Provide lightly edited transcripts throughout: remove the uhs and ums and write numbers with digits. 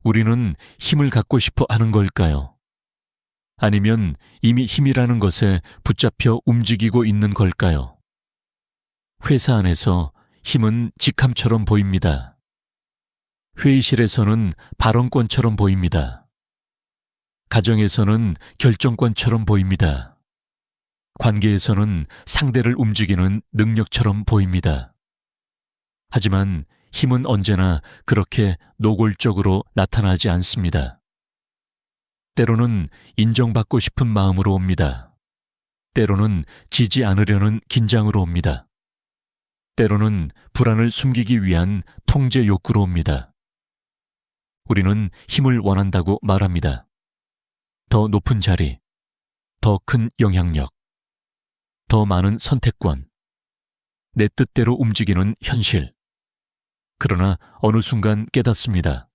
우리는 힘을 갖고 싶어 하는 걸까요? 아니면 이미 힘이라는 것에 붙잡혀 움직이고 있는 걸까요? 회사 안에서 힘은 직함처럼 보입니다. 회의실에서는 발언권처럼 보입니다. 가정에서는 결정권처럼 보입니다. 관계에서는 상대를 움직이는 능력처럼 보입니다. 하지만 힘은 언제나 그렇게 노골적으로 나타나지 않습니다. 때로는 인정받고 싶은 마음으로 옵니다. 때로는 지지 않으려는 긴장으로 옵니다. 때로는 불안을 숨기기 위한 통제 욕구로 옵니다. 우리는 힘을 원한다고 말합니다. 더 높은 자리, 더 큰 영향력, 더 많은 선택권, 내 뜻대로 움직이는 현실. 그러나 어느 순간 깨닫습니다.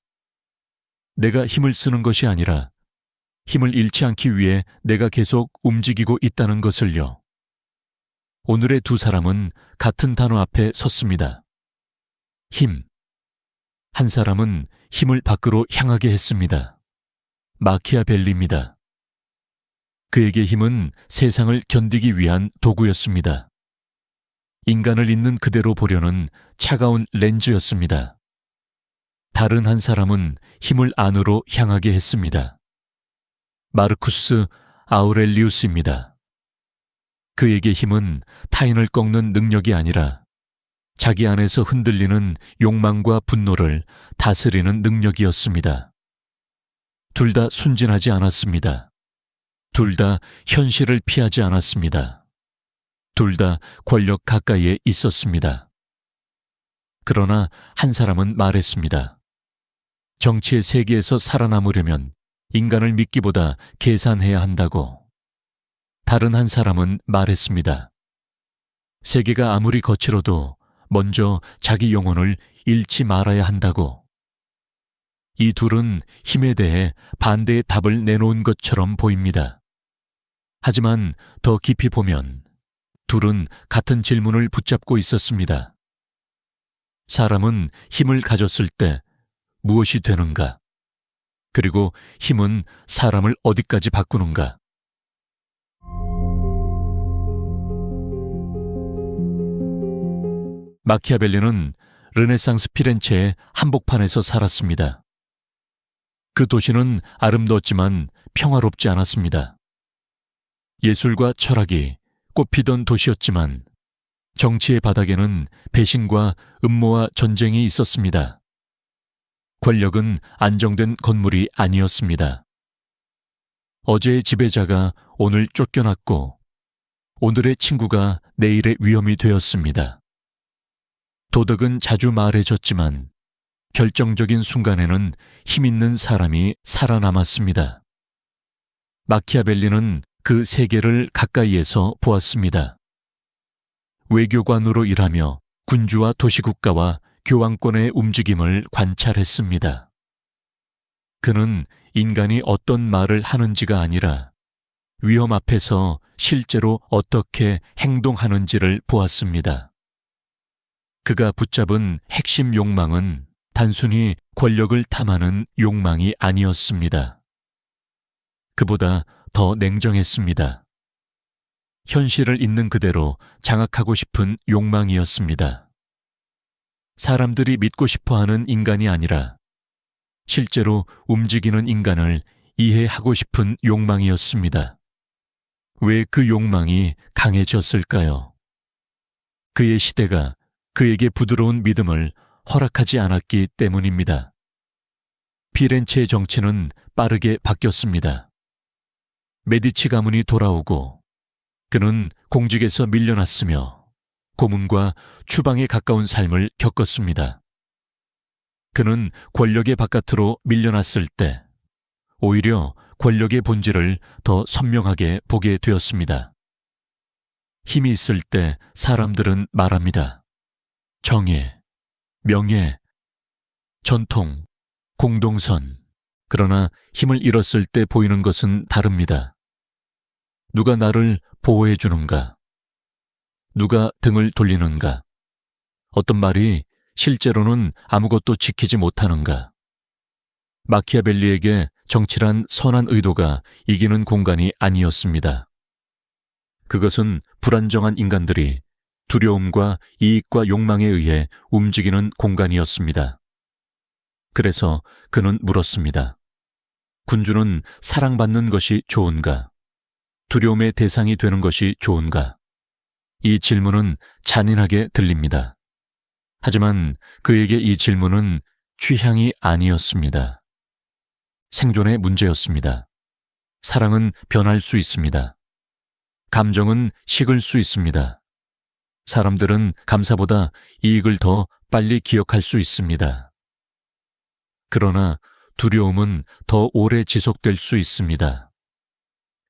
내가 힘을 쓰는 것이 아니라 힘을 잃지 않기 위해 내가 계속 움직이고 있다는 것을요. 오늘의 두 사람은 같은 단어 앞에 섰습니다. 힘. 한 사람은 힘을 밖으로 향하게 했습니다. 마키아벨리입니다. 그에게 힘은 세상을 견디기 위한 도구였습니다. 인간을 있는 그대로 보려는 차가운 렌즈였습니다. 다른 한 사람은 힘을 안으로 향하게 했습니다. 마르쿠스 아우렐리우스입니다. 그에게 힘은 타인을 꺾는 능력이 아니라 자기 안에서 흔들리는 욕망과 분노를 다스리는 능력이었습니다. 둘 다 순진하지 않았습니다. 둘 다 현실을 피하지 않았습니다. 둘 다 권력 가까이에 있었습니다. 그러나 한 사람은 말했습니다. 정치의 세계에서 살아남으려면 인간을 믿기보다 계산해야 한다고. 다른 한 사람은 말했습니다. 세계가 아무리 거칠어도 먼저 자기 영혼을 잃지 말아야 한다고. 이 둘은 힘에 대해 반대의 답을 내놓은 것처럼 보입니다. 하지만 더 깊이 보면 둘은 같은 질문을 붙잡고 있었습니다. 사람은 힘을 가졌을 때 무엇이 되는가? 그리고 힘은 사람을 어디까지 바꾸는가? 마키아벨리는 르네상스 피렌체의 한복판에서 살았습니다. 그 도시는 아름다웠지만 평화롭지 않았습니다. 예술과 철학이 꽃피던 도시였지만 정치의 바닥에는 배신과 음모와 전쟁이 있었습니다. 권력은 안정된 건물이 아니었습니다. 어제의 지배자가 오늘 쫓겨났고 오늘의 친구가 내일의 위험이 되었습니다. 도덕은 자주 말해졌지만 결정적인 순간에는 힘있는 사람이 살아남았습니다. 마키아벨리는 그 세계를 가까이에서 보았습니다. 외교관으로 일하며 군주와 도시국가와 교황권의 움직임을 관찰했습니다. 그는 인간이 어떤 말을 하는지가 아니라 위험 앞에서 실제로 어떻게 행동하는지를 보았습니다. 그가 붙잡은 핵심 욕망은 단순히 권력을 탐하는 욕망이 아니었습니다. 그보다 더 냉정했습니다. 현실을 있는 그대로 장악하고 싶은 욕망이었습니다. 사람들이 믿고 싶어하는 인간이 아니라 실제로 움직이는 인간을 이해하고 싶은 욕망이었습니다. 왜 그 욕망이 강해졌을까요? 그의 시대가 그에게 부드러운 믿음을 허락하지 않았기 때문입니다. 피렌체의 정치는 빠르게 바뀌었습니다. 메디치 가문이 돌아오고 그는 공직에서 밀려났으며 고문과 추방에 가까운 삶을 겪었습니다. 그는 권력의 바깥으로 밀려났을 때 오히려 권력의 본질을 더 선명하게 보게 되었습니다. 힘이 있을 때 사람들은 말합니다. 정예, 명예, 전통, 공동선. 그러나 힘을 잃었을 때 보이는 것은 다릅니다. 누가 나를 보호해 주는가? 누가 등을 돌리는가? 어떤 말이 실제로는 아무것도 지키지 못하는가? 마키아벨리에게 정치란 선한 의도가 이기는 공간이 아니었습니다. 그것은 불안정한 인간들이 두려움과 이익과 욕망에 의해 움직이는 공간이었습니다. 그래서 그는 물었습니다. 군주는 사랑받는 것이 좋은가? 두려움의 대상이 되는 것이 좋은가? 이 질문은 잔인하게 들립니다. 하지만 그에게 이 질문은 취향이 아니었습니다. 생존의 문제였습니다. 사랑은 변할 수 있습니다. 감정은 식을 수 있습니다. 사람들은 감사보다 이익을 더 빨리 기억할 수 있습니다. 그러나 두려움은 더 오래 지속될 수 있습니다.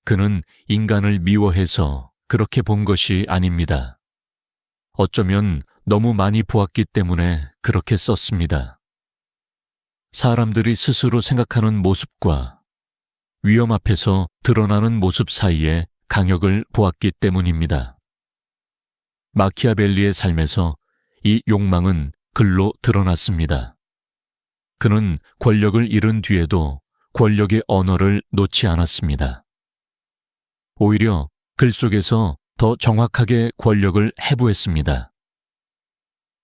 그는 인간을 미워해서 그렇게 본 것이 아닙니다. 어쩌면 너무 많이 보았기 때문에 그렇게 썼습니다. 사람들이 스스로 생각하는 모습과 위험 앞에서 드러나는 모습 사이에 강역을 보았기 때문입니다. 마키아벨리의 삶에서 이 욕망은 글로 드러났습니다. 그는 권력을 잃은 뒤에도 권력의 언어를 놓지 않았습니다. 오히려 글 속에서 더 정확하게 권력을 해부했습니다.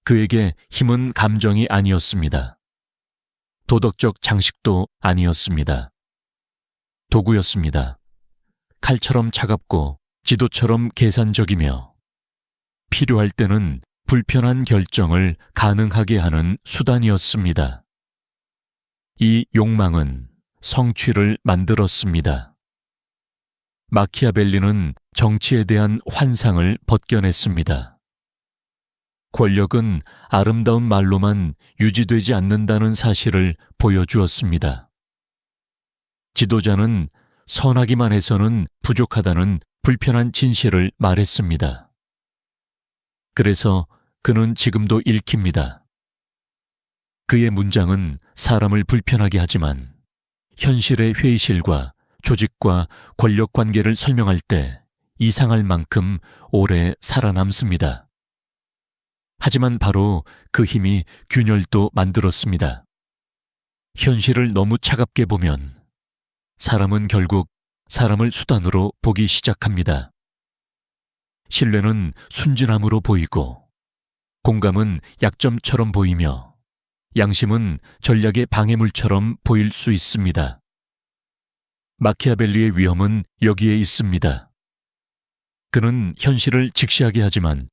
그에게 힘은 감정이 아니었습니다. 도덕적 장식도 아니었습니다. 도구였습니다. 칼처럼 차갑고 지도처럼 계산적이며 필요할 때는 불편한 결정을 가능하게 하는 수단이었습니다. 이 욕망은 성취를 만들었습니다. 마키아벨리는 정치에 대한 환상을 벗겨냈습니다. 권력은 아름다운 말로만 유지되지 않는다는 사실을 보여주었습니다. 지도자는 선하기만 해서는 부족하다는 불편한 진실을 말했습니다. 그래서 그는 지금도 읽힙니다. 그의 문장은 사람을 불편하게 하지만 현실의 회의실과 조직과 권력 관계를 설명할 때 이상할 만큼 오래 살아남습니다. 하지만 바로 그 힘이 균열도 만들었습니다. 현실을 너무 차갑게 보면 사람은 결국 사람을 수단으로 보기 시작합니다. 신뢰는 순진함으로 보이고 공감은 약점처럼 보이며 양심은 전략의 방해물처럼 보일 수 있습니다. 마키아벨리의 위험은 여기에 있습니다. 그는 현실을 직시하게 하지만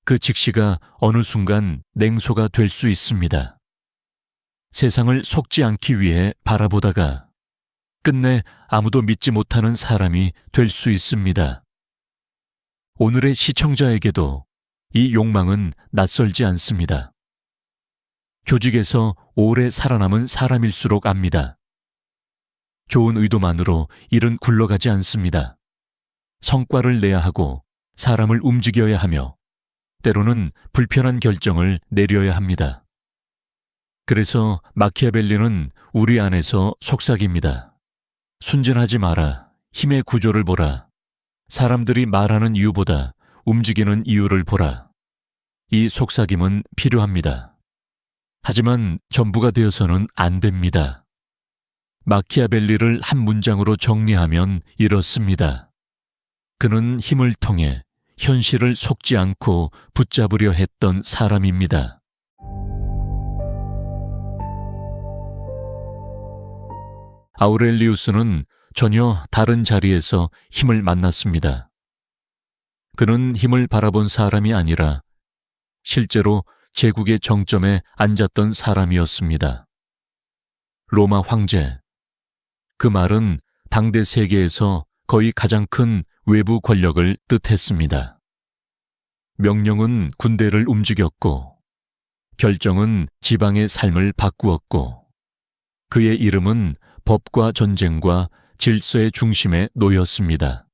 그 직시가 어느 순간 냉소가 될 수 있습니다. 세상을 속지 않기 위해 바라보다가 끝내 아무도 믿지 못하는 사람이 될 수 있습니다. 오늘의 시청자에게도 이 욕망은 낯설지 않습니다. 조직에서 오래 살아남은 사람일수록 압니다. 좋은 의도만으로 일은 굴러가지 않습니다. 성과를 내야 하고 사람을 움직여야 하며 때로는 불편한 결정을 내려야 합니다. 그래서 마키아벨리는 우리 안에서 속삭입니다. 순진하지 마라. 힘의 구조를 보라. 사람들이 말하는 이유보다 움직이는 이유를 보라. 이 속삭임은 필요합니다. 하지만 전부가 되어서는 안 됩니다. 마키아벨리를 한 문장으로 정리하면 이렇습니다. 그는 힘을 통해 현실을 속지 않고 붙잡으려 했던 사람입니다. 아우렐리우스는 전혀 다른 자리에서 힘을 만났습니다. 그는 힘을 바라본 사람이 아니라 실제로 제국의 정점에 앉았던 사람이었습니다. 로마 황제. 그 말은 당대 세계에서 거의 가장 큰 외부 권력을 뜻했습니다. 명령은 군대를 움직였고 결정은 지방의 삶을 바꾸었고 그의 이름은 법과 전쟁과 질서의 중심에 놓였습니다.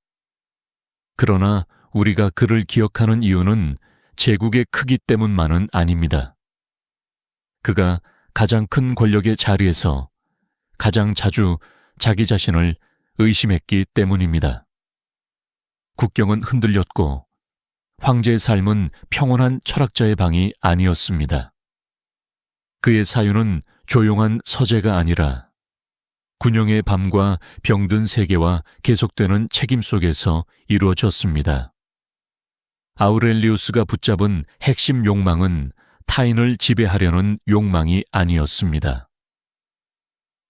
그러나 우리가 그를 기억하는 이유는 제국의 크기 때문만은 아닙니다. 그가 가장 큰 권력의 자리에서 가장 자주 자기 자신을 의심했기 때문입니다. 국경은 흔들렸고 황제의 삶은 평온한 철학자의 방이 아니었습니다. 그의 사유는 조용한 서재가 아니라 군영의 밤과 병든 세계와 계속되는 책임 속에서 이루어졌습니다. 아우렐리우스가 붙잡은 핵심 욕망은 타인을 지배하려는 욕망이 아니었습니다.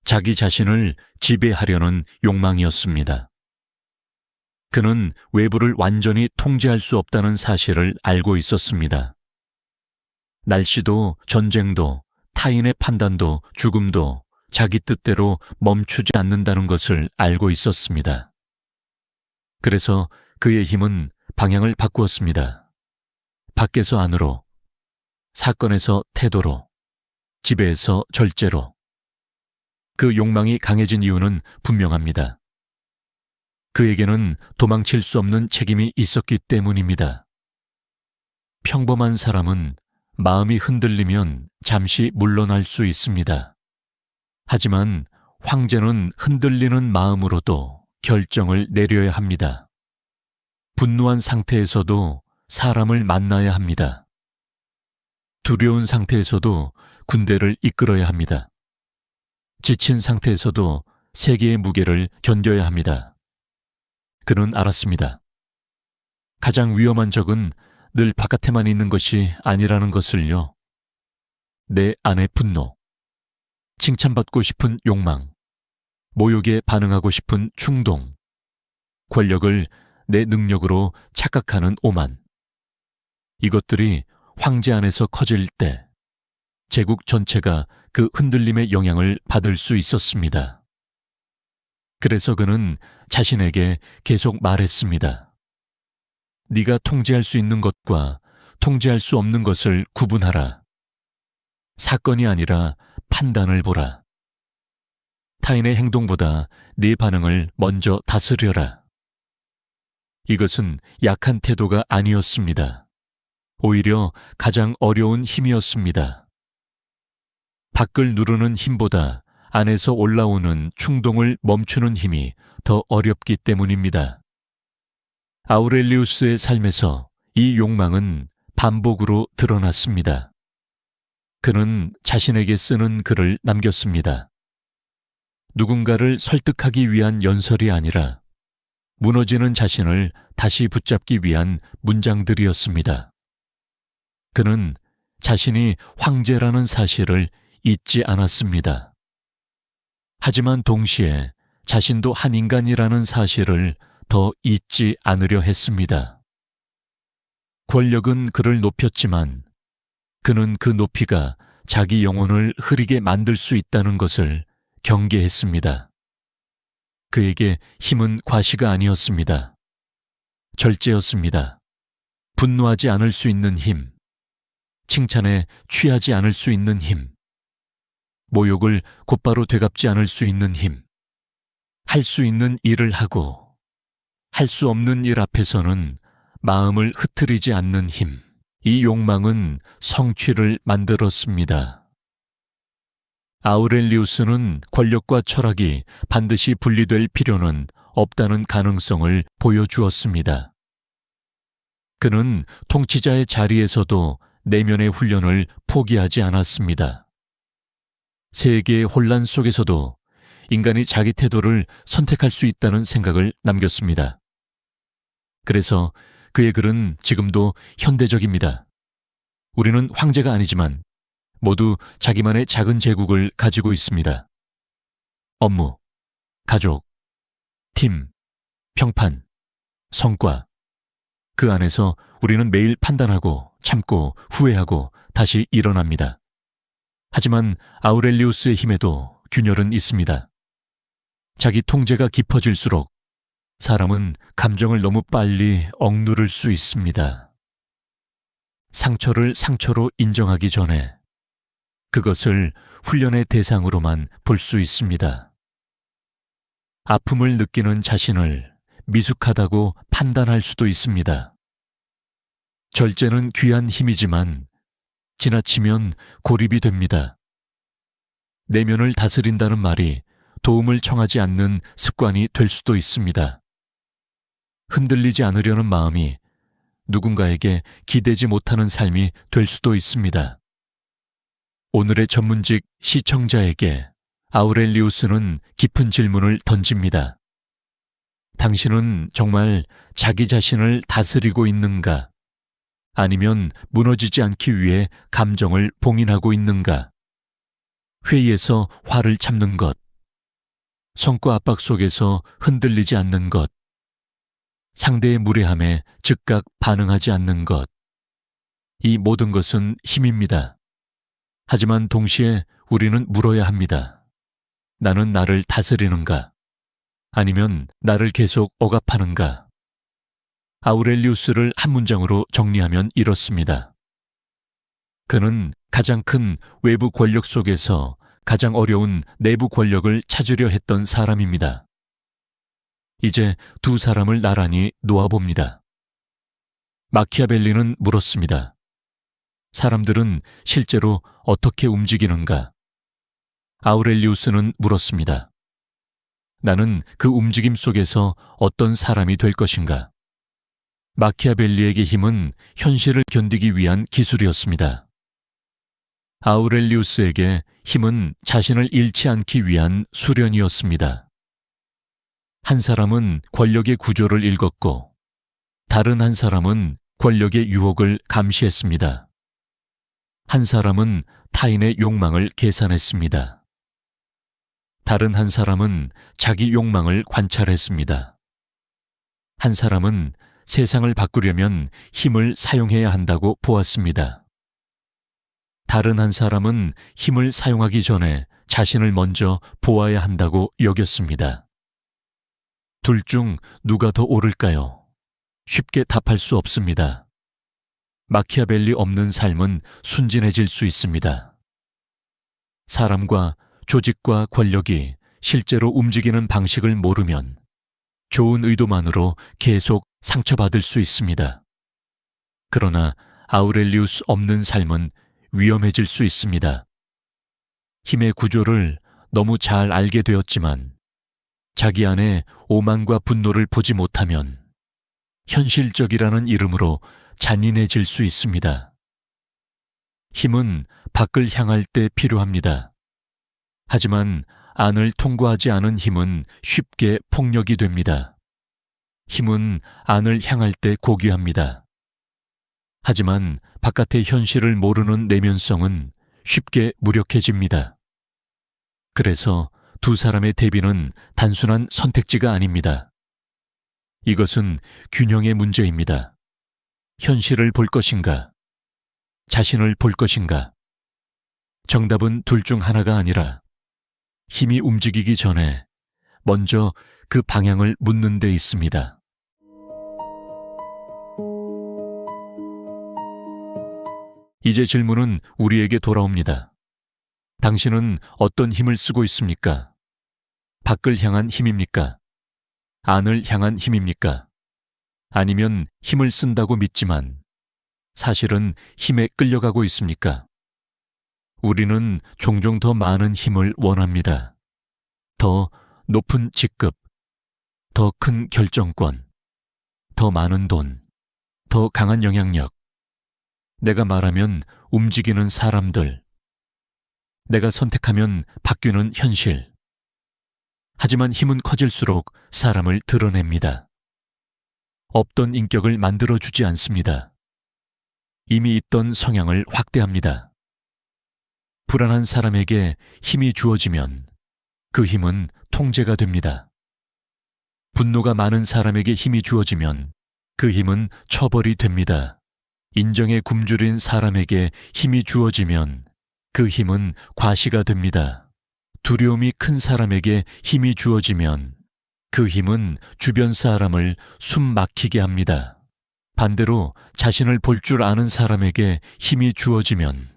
자기 자신을 지배하려는 욕망이었습니다. 그는 외부를 완전히 통제할 수 없다는 사실을 알고 있었습니다. 날씨도 전쟁도 타인의 판단도 죽음도 자기 뜻대로 멈추지 않는다는 것을 알고 있었습니다. 그래서 그의 힘은 방향을 바꾸었습니다. 밖에서 안으로, 사건에서 태도로, 지배에서 절제로. 그 욕망이 강해진 이유는 분명합니다. 그에게는 도망칠 수 없는 책임이 있었기 때문입니다. 평범한 사람은 마음이 흔들리면 잠시 물러날 수 있습니다. 하지만 황제는 흔들리는 마음으로도 결정을 내려야 합니다. 분노한 상태에서도 사람을 만나야 합니다. 두려운 상태에서도 군대를 이끌어야 합니다. 지친 상태에서도 세계의 무게를 견뎌야 합니다. 그는 알았습니다. 가장 위험한 적은 늘 바깥에만 있는 것이 아니라는 것을요. 내 안의 분노, 칭찬받고 싶은 욕망, 모욕에 반응하고 싶은 충동, 권력을 내 능력으로 착각하는 오만. 이것들이 황제 안에서 커질 때 제국 전체가 그 흔들림의 영향을 받을 수 있었습니다. 그래서 그는 자신에게 계속 말했습니다. 네가 통제할 수 있는 것과 통제할 수 없는 것을 구분하라. 사건이 아니라 판단을 보라. 타인의 행동보다 네 반응을 먼저 다스려라. 이것은 약한 태도가 아니었습니다. 오히려 가장 어려운 힘이었습니다. 밖을 누르는 힘보다 안에서 올라오는 충동을 멈추는 힘이 더 어렵기 때문입니다. 아우렐리우스의 삶에서 이 욕망은 반복으로 드러났습니다. 그는 자신에게 쓰는 글을 남겼습니다. 누군가를 설득하기 위한 연설이 아니라 무너지는 자신을 다시 붙잡기 위한 문장들이었습니다. 그는 자신이 황제라는 사실을 잊지 않았습니다. 하지만 동시에 자신도 한 인간이라는 사실을 더 잊지 않으려 했습니다. 권력은 그를 높였지만 그는 그 높이가 자기 영혼을 흐리게 만들 수 있다는 것을 경계했습니다. 그에게 힘은 과시가 아니었습니다. 절제였습니다. 분노하지 않을 수 있는 힘, 칭찬에 취하지 않을 수 있는 힘, 모욕을 곧바로 되갚지 않을 수 있는 힘, 할 수 있는 일을 하고 할 수 없는 일 앞에서는 마음을 흐트리지 않는 힘. 이 욕망은 성취를 만들었습니다. 아우렐리우스는 권력과 철학이 반드시 분리될 필요는 없다는 가능성을 보여주었습니다. 그는 통치자의 자리에서도 내면의 훈련을 포기하지 않았습니다. 세계의 혼란 속에서도 인간이 자기 태도를 선택할 수 있다는 생각을 남겼습니다. 그래서 그의 글은 지금도 현대적입니다. 우리는 황제가 아니지만 모두 자기만의 작은 제국을 가지고 있습니다. 업무, 가족, 팀, 평판, 성과. 그 안에서 우리는 매일 판단하고 참고 후회하고 다시 일어납니다. 하지만 아우렐리우스의 힘에도 균열은 있습니다. 자기 통제가 깊어질수록 사람은 감정을 너무 빨리 억누를 수 있습니다. 상처를 상처로 인정하기 전에 그것을 훈련의 대상으로만 볼 수 있습니다. 아픔을 느끼는 자신을 미숙하다고 판단할 수도 있습니다. 절제는 귀한 힘이지만 지나치면 고립이 됩니다. 내면을 다스린다는 말이 도움을 청하지 않는 습관이 될 수도 있습니다. 흔들리지 않으려는 마음이 누군가에게 기대지 못하는 삶이 될 수도 있습니다. 오늘의 전문직 시청자에게 아우렐리우스는 깊은 질문을 던집니다. 당신은 정말 자기 자신을 다스리고 있는가? 아니면 무너지지 않기 위해 감정을 봉인하고 있는가? 회의에서 화를 참는 것, 성과 압박 속에서 흔들리지 않는 것, 상대의 무례함에 즉각 반응하지 않는 것. 이 모든 것은 힘입니다. 하지만 동시에 우리는 물어야 합니다. 나는 나를 다스리는가? 아니면 나를 계속 억압하는가? 아우렐리우스를 한 문장으로 정리하면 이렇습니다. 그는 가장 큰 외부 권력 속에서 가장 어려운 내부 권력을 찾으려 했던 사람입니다. 이제 두 사람을 나란히 놓아봅니다. 마키아벨리는 물었습니다. 사람들은 실제로 어떻게 움직이는가? 아우렐리우스는 물었습니다. 나는 그 움직임 속에서 어떤 사람이 될 것인가? 마키아벨리에게 힘은 현실을 견디기 위한 기술이었습니다. 아우렐리우스에게 힘은 자신을 잃지 않기 위한 수련이었습니다. 한 사람은 권력의 구조를 읽었고 다른 한 사람은 권력의 유혹을 감시했습니다. 한 사람은 타인의 욕망을 계산했습니다. 다른 한 사람은 자기 욕망을 관찰했습니다. 한 사람은 세상을 바꾸려면 힘을 사용해야 한다고 보았습니다. 다른 한 사람은 힘을 사용하기 전에 자신을 먼저 보아야 한다고 여겼습니다. 둘 중 누가 더 옳을까요? 쉽게 답할 수 없습니다. 마키아벨리 없는 삶은 순진해질 수 있습니다. 사람과 조직과 권력이 실제로 움직이는 방식을 모르면 좋은 의도만으로 계속 상처받을 수 있습니다. 그러나 아우렐리우스 없는 삶은 위험해질 수 있습니다. 힘의 구조를 너무 잘 알게 되었지만 자기 안에 오만과 분노를 보지 못하면 현실적이라는 이름으로 잔인해질 수 있습니다. 힘은 밖을 향할 때 필요합니다. 하지만 안을 통과하지 않은 힘은 쉽게 폭력이 됩니다. 힘은 안을 향할 때 고귀합니다. 하지만 바깥의 현실을 모르는 내면성은 쉽게 무력해집니다. 그래서 두 사람의 대비는 단순한 선택지가 아닙니다. 이것은 균형의 문제입니다. 현실을 볼 것인가? 자신을 볼 것인가? 정답은 둘 중 하나가 아니라 힘이 움직이기 전에 먼저 그 방향을 묻는 데 있습니다. 이제 질문은 우리에게 돌아옵니다. 당신은 어떤 힘을 쓰고 있습니까? 밖을 향한 힘입니까? 안을 향한 힘입니까? 아니면 힘을 쓴다고 믿지만 사실은 힘에 끌려가고 있습니까? 우리는 종종 더 많은 힘을 원합니다. 더 높은 직급, 더 큰 결정권, 더 많은 돈, 더 강한 영향력, 내가 말하면 움직이는 사람들, 내가 선택하면 바뀌는 현실. 하지만 힘은 커질수록 사람을 드러냅니다. 없던 인격을 만들어주지 않습니다. 이미 있던 성향을 확대합니다. 불안한 사람에게 힘이 주어지면 그 힘은 통제가 됩니다. 분노가 많은 사람에게 힘이 주어지면 그 힘은 처벌이 됩니다. 인정에 굶주린 사람에게 힘이 주어지면 그 힘은 과시가 됩니다. 두려움이 큰 사람에게 힘이 주어지면 그 힘은 주변 사람을 숨 막히게 합니다. 반대로 자신을 볼 줄 아는 사람에게 힘이 주어지면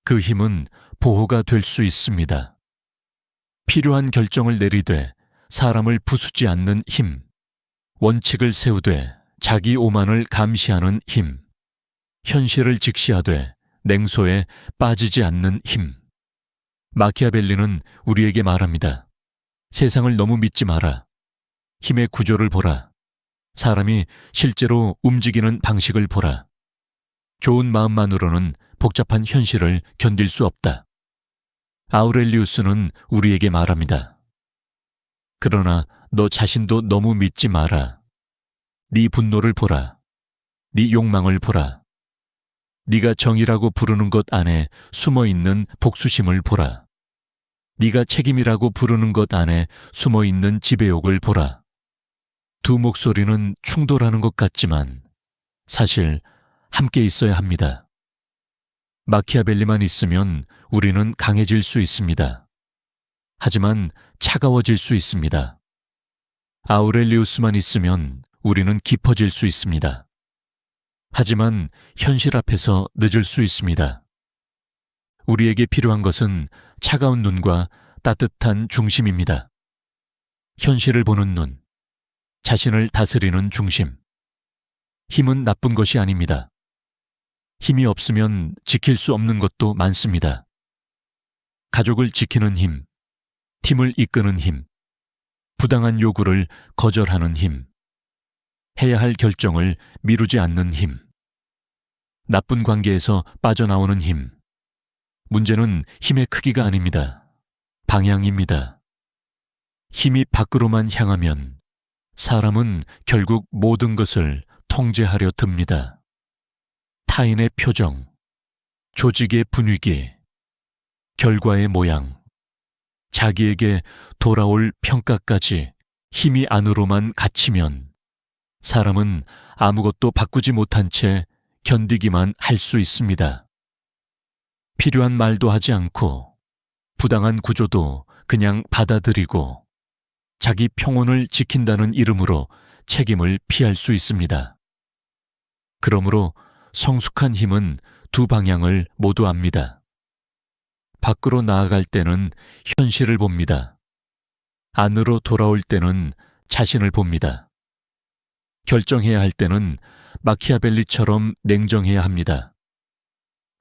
그 힘은 보호가 될 수 있습니다. 필요한 결정을 내리되 사람을 부수지 않는 힘, 원칙을 세우되 자기 오만을 감시하는 힘, 현실을 직시하되 냉소에 빠지지 않는 힘. 마키아벨리는 우리에게 말합니다. 세상을 너무 믿지 마라. 힘의 구조를 보라. 사람이 실제로 움직이는 방식을 보라. 좋은 마음만으로는 복잡한 현실을 견딜 수 없다. 아우렐리우스는 우리에게 말합니다. 그러나 너 자신도 너무 믿지 마라. 네 분노를 보라. 네 욕망을 보라. 네가 정의라고 부르는 것 안에 숨어있는 복수심을 보라. 네가 책임이라고 부르는 것 안에 숨어있는 지배욕을 보라. 두 목소리는 충돌하는 것 같지만 사실 함께 있어야 합니다. 마키아벨리만 있으면 우리는 강해질 수 있습니다. 하지만 차가워질 수 있습니다. 아우렐리우스만 있으면 우리는 깊어질 수 있습니다. 하지만 현실 앞에서 늦을 수 있습니다. 우리에게 필요한 것은 차가운 눈과 따뜻한 중심입니다. 현실을 보는 눈, 자신을 다스리는 중심. 힘은 나쁜 것이 아닙니다. 힘이 없으면 지킬 수 없는 것도 많습니다. 가족을 지키는 힘, 팀을 이끄는 힘, 부당한 요구를 거절하는 힘, 해야 할 결정을 미루지 않는 힘, 나쁜 관계에서 빠져나오는 힘. 문제는 힘의 크기가 아닙니다. 방향입니다. 힘이 밖으로만 향하면 사람은 결국 모든 것을 통제하려 듭니다. 타인의 표정, 조직의 분위기, 결과의 모양, 자기에게 돌아올 평가까지 힘이 안으로만 갇히면 사람은 아무것도 바꾸지 못한 채 견디기만 할 수 있습니다. 필요한 말도 하지 않고 부당한 구조도 그냥 받아들이고 자기 평온을 지킨다는 이름으로 책임을 피할 수 있습니다. 그러므로 성숙한 힘은 두 방향을 모두 압니다. 밖으로 나아갈 때는 현실을 봅니다. 안으로 돌아올 때는 자신을 봅니다. 결정해야 할 때는 마키아벨리처럼 냉정해야 합니다.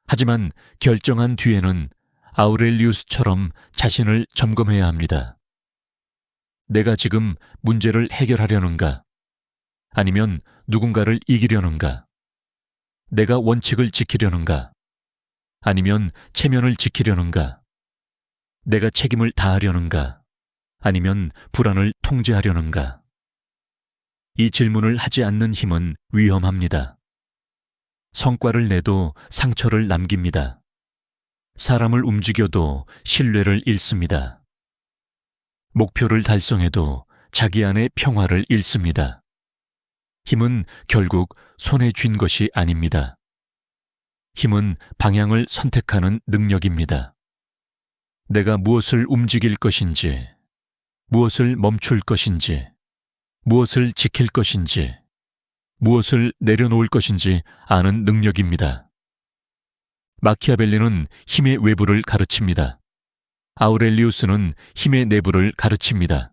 하지만 결정한 뒤에는 아우렐리우스처럼 자신을 점검해야 합니다. 내가 지금 문제를 해결하려는가? 아니면 누군가를 이기려는가? 내가 원칙을 지키려는가? 아니면 체면을 지키려는가? 내가 책임을 다하려는가? 아니면 불안을 통제하려는가? 이 질문을 하지 않는 힘은 위험합니다. 성과를 내도 상처를 남깁니다. 사람을 움직여도 신뢰를 잃습니다. 목표를 달성해도 자기 안의 평화를 잃습니다. 힘은 결국 손에 쥔 것이 아닙니다. 힘은 방향을 선택하는 능력입니다. 내가 무엇을 움직일 것인지, 무엇을 멈출 것인지, 무엇을 지킬 것인지, 무엇을 내려놓을 것인지 아는 능력입니다. 마키아벨리는 힘의 외부를 가르칩니다. 아우렐리우스는 힘의 내부를 가르칩니다.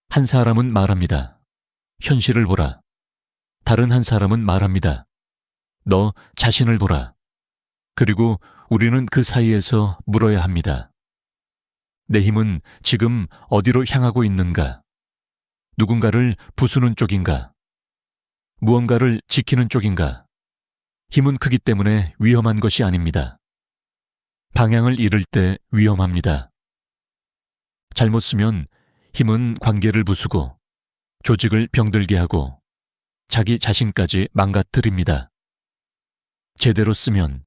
한 사람은 말합니다. 현실을 보라. 다른 한 사람은 말합니다. 너 자신을 보라. 그리고 우리는 그 사이에서 물어야 합니다. 내 힘은 지금 어디로 향하고 있는가? 누군가를 부수는 쪽인가? 무언가를 지키는 쪽인가? 힘은 크기 때문에 위험한 것이 아닙니다. 방향을 잃을 때 위험합니다. 잘못 쓰면 힘은 관계를 부수고 조직을 병들게 하고 자기 자신까지 망가뜨립니다. 제대로 쓰면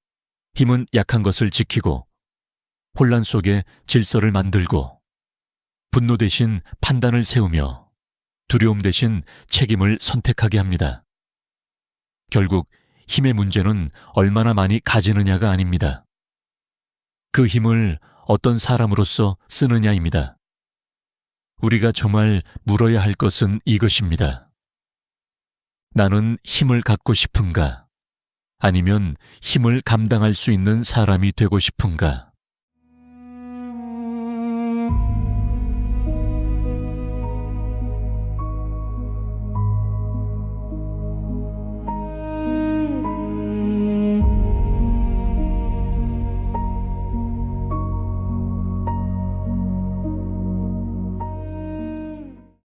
힘은 약한 것을 지키고 혼란 속에 질서를 만들고 분노 대신 판단을 세우며 두려움 대신 책임을 선택하게 합니다. 결국 힘의 문제는 얼마나 많이 가지느냐가 아닙니다. 그 힘을 어떤 사람으로서 쓰느냐입니다. 우리가 정말 물어야 할 것은 이것입니다. 나는 힘을 갖고 싶은가? 아니면 힘을 감당할 수 있는 사람이 되고 싶은가?